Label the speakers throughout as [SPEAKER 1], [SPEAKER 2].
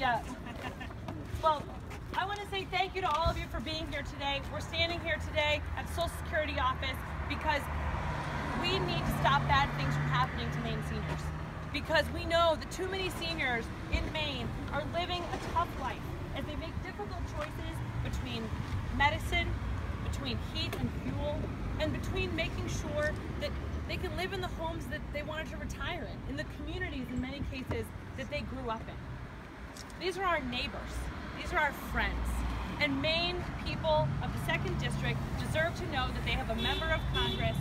[SPEAKER 1] Yeah. Well, I want to say thank you to all of you for being here today. We're standing here today at the Social Security office because we need to stop bad things from happening to Maine seniors. Because we know that too many seniors in Maine are living a tough life as they make difficult choices between medicine, between heat and fuel, and between making sure that they can live in the homes that they wanted to retire in the communities in many cases that they grew up in. These are our neighbors, these are our friends, and Maine people of the 2nd District deserve to know that they have a member of Congress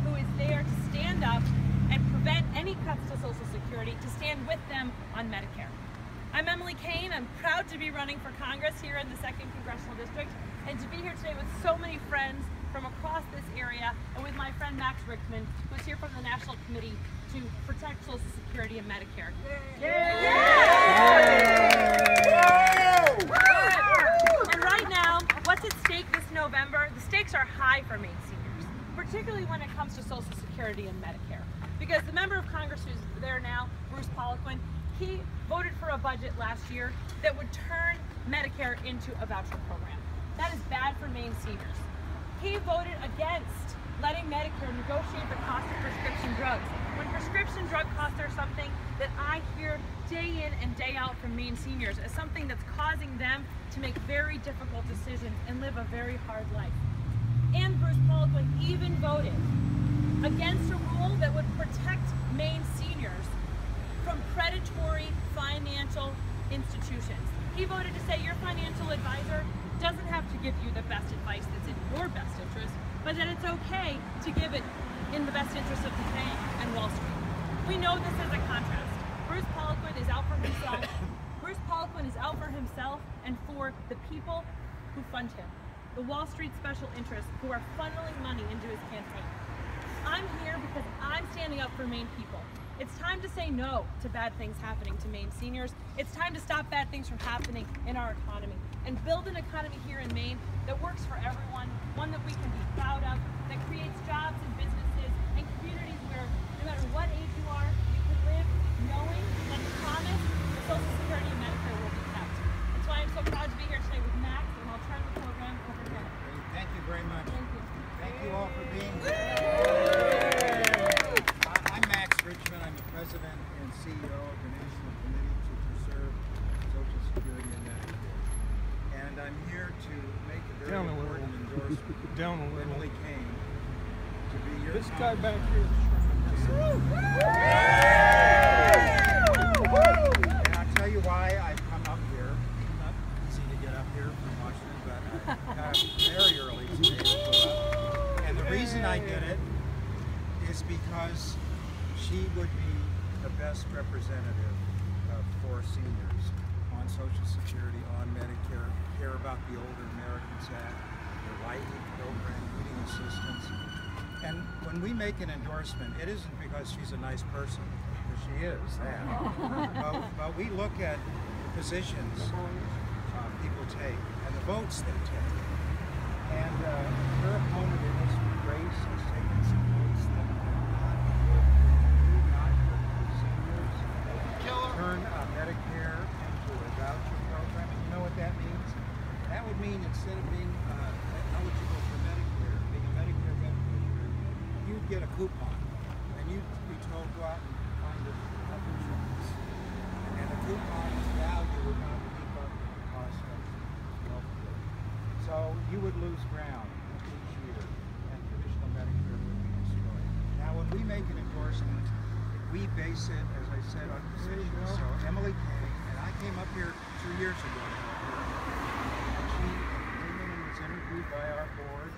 [SPEAKER 1] who is there to stand up and prevent any cuts to Social Security, to stand with them on Medicare. I'm Emily Kane. I'm proud to be running for Congress here in the 2nd Congressional District and to be here today with so many friends from across this area and with my friend Max Richmond, who's here from the National Committee to protect Social Security and Medicare. And right now, what's at stake this November? The stakes are high for Maine seniors, particularly when it comes to Social Security and Medicare. Because the member of Congress who's there now, Bruce Poliquin, he voted for a budget last year that would turn Medicare into a voucher program. That is bad for Maine seniors. He voted against letting Medicare negotiate the cost of prescription drugs. When prescription drug costs are something that I hear day in and day out from Maine seniors as something that's causing them to make very difficult decisions and live a very hard life. And Bruce Poliquin even voted against a rule that would protect Maine seniors from predatory financial institutions. He voted to say your financial advisor doesn't have to give you the best advice that's in your best interest, but that it's okay to give it in the best interest of the bank and Wall Street. We know this is a contrast. Bruce Poliquin is out for himself. Bruce Poliquin is out for himself and for the people who fund him, the Wall Street special interests who are funneling money into his campaign. I'm here because I'm standing up for Maine people. It's time to say no to bad things happening to Maine seniors. It's time to stop bad things from happening in our economy and build an economy here in Maine that works for everyone, one that we can be proud of, that creates jobs and businesses and communities where no matter what age you are, you can live knowing and promise that Social Security and Medicare will be kept. That's why I'm so proud to be here today with Max, and I'll turn the program over to him.
[SPEAKER 2] Thank you very much.
[SPEAKER 1] Thank you.
[SPEAKER 2] Thank you all for being here. I'm Max Richmond. I'm the President and CEO of the National Committee to Preserve Social Security and Medicare. And I'm here to make a very important endorsement
[SPEAKER 3] Down a
[SPEAKER 2] of
[SPEAKER 3] little.
[SPEAKER 2] Emily Kane to be your
[SPEAKER 3] This guy back here.
[SPEAKER 2] And I'll tell you why I've come up here. It's not easy to get up here from Washington, but I got up very early today to go up. And the reason I did it is because she would be the best representative for seniors on Social Security, on Medicare, care about the Older Americans Act, the lighting program, heating assistance. And when we make an endorsement, it isn't because she's a nice person, because she is that. but we look at the positions people take and the votes they take. And her opponent in this race has taken some votes that are not good for seniors. Turn Medicare into a voucher program. And you know what that means? That would mean instead of being eligible for Medicare, being a Medicare beneficiary, you'd get a coupon. And you'd be told go out and find health insurance. And the coupon's value would not keep up with the cost of health care. So you would lose ground each year, and traditional Medicare would be destroyed. Now, when we make an endorsement, we base it, as I said, on positions. So Emily Kane, and I came up here 2 years ago, and she came in and was interviewed by our board,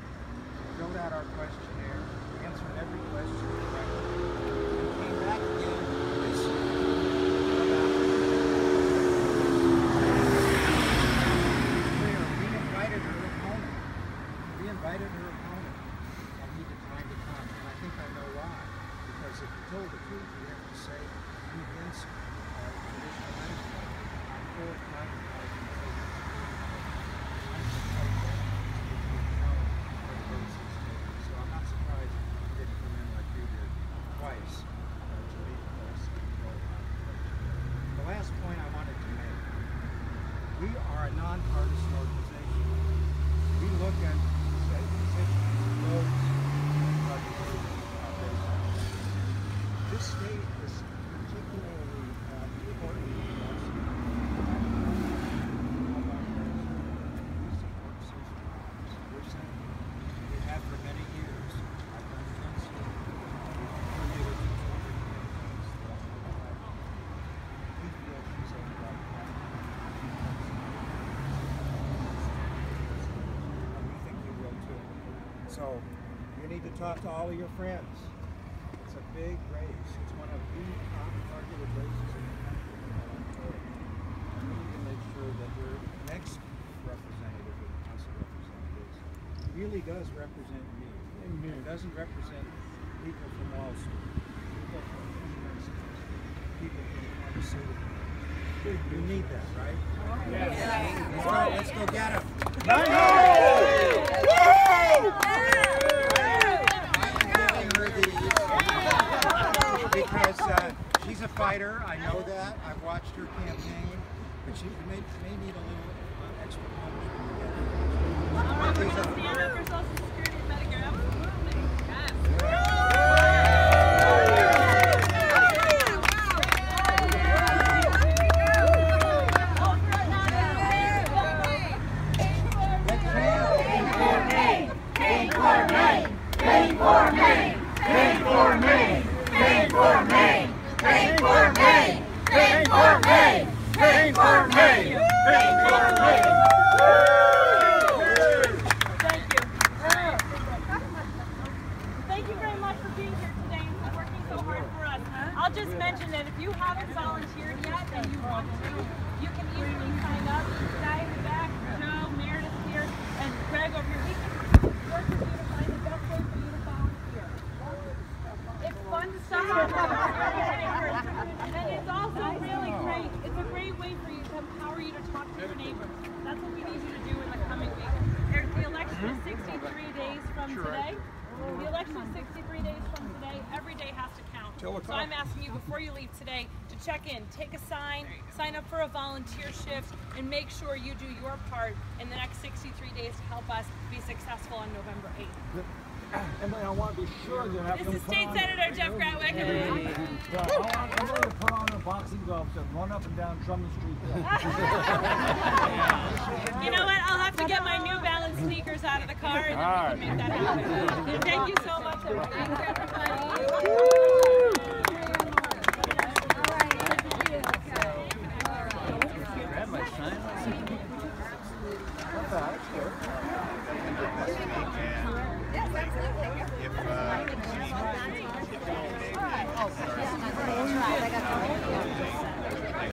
[SPEAKER 2] filled out our questionnaire, answered every question correctly, and came back again this year. We invited her opponent, and he declined to come. And I think I know why. Because if you told the truth, you have to say I'm against traditional Medicare. I'm for private health insurance. I'm for private so I'm not surprised you didn't come in like you did twice to leave. We are a nonpartisan organization. We look at roads, this state is particularly important to us. We're saying we have for many years. I've done this. We feel she's on the right path. And we think you will too. So you need to talk to all of your friends. It's a big race. It's one of the top targeted races in the country. You need to make sure that your next representative in the House of Representatives really does represent me. It doesn't represent people from Wall Street, people from universities, people from pharmaceuticals. You need that, right? Yes. All right, let's go get him. Because she's a fighter, I know that. I've watched her campaign, but she may need a little extra punch.
[SPEAKER 1] All right, we're going to stand up for Social Security and Medicare. Absolutely. Thank you very much for being here today and for working so hard for us. I'll just mention that if you haven't volunteered yet and you want to, you can easily sign up. Guy in the back, Joe, Meredith here, and Greg over here. We can work with you to find the best way for you to volunteer. It's fun to start and it's also really great. It's a great way for you to empower you to talk to your neighbors. That's what we need you to do in the coming week. The election is 63 days from today. The election is 63 days from today. Every day has to count. So I'm asking you before you leave today to check in, take a sign up for a volunteer shift, and make sure you do your part in the next 63 days to help us be successful on November 8th.
[SPEAKER 3] And I want to be sure that I'm
[SPEAKER 1] This is State Senator Jeff Gratwick.
[SPEAKER 3] I'm going to put on the boxing gloves and run up and down Drummond Street.
[SPEAKER 1] You know what? I'll have to get my New Balance sneakers out of the car and then we can make that happen. Thank you so much, everybody.
[SPEAKER 3] Grab my sign.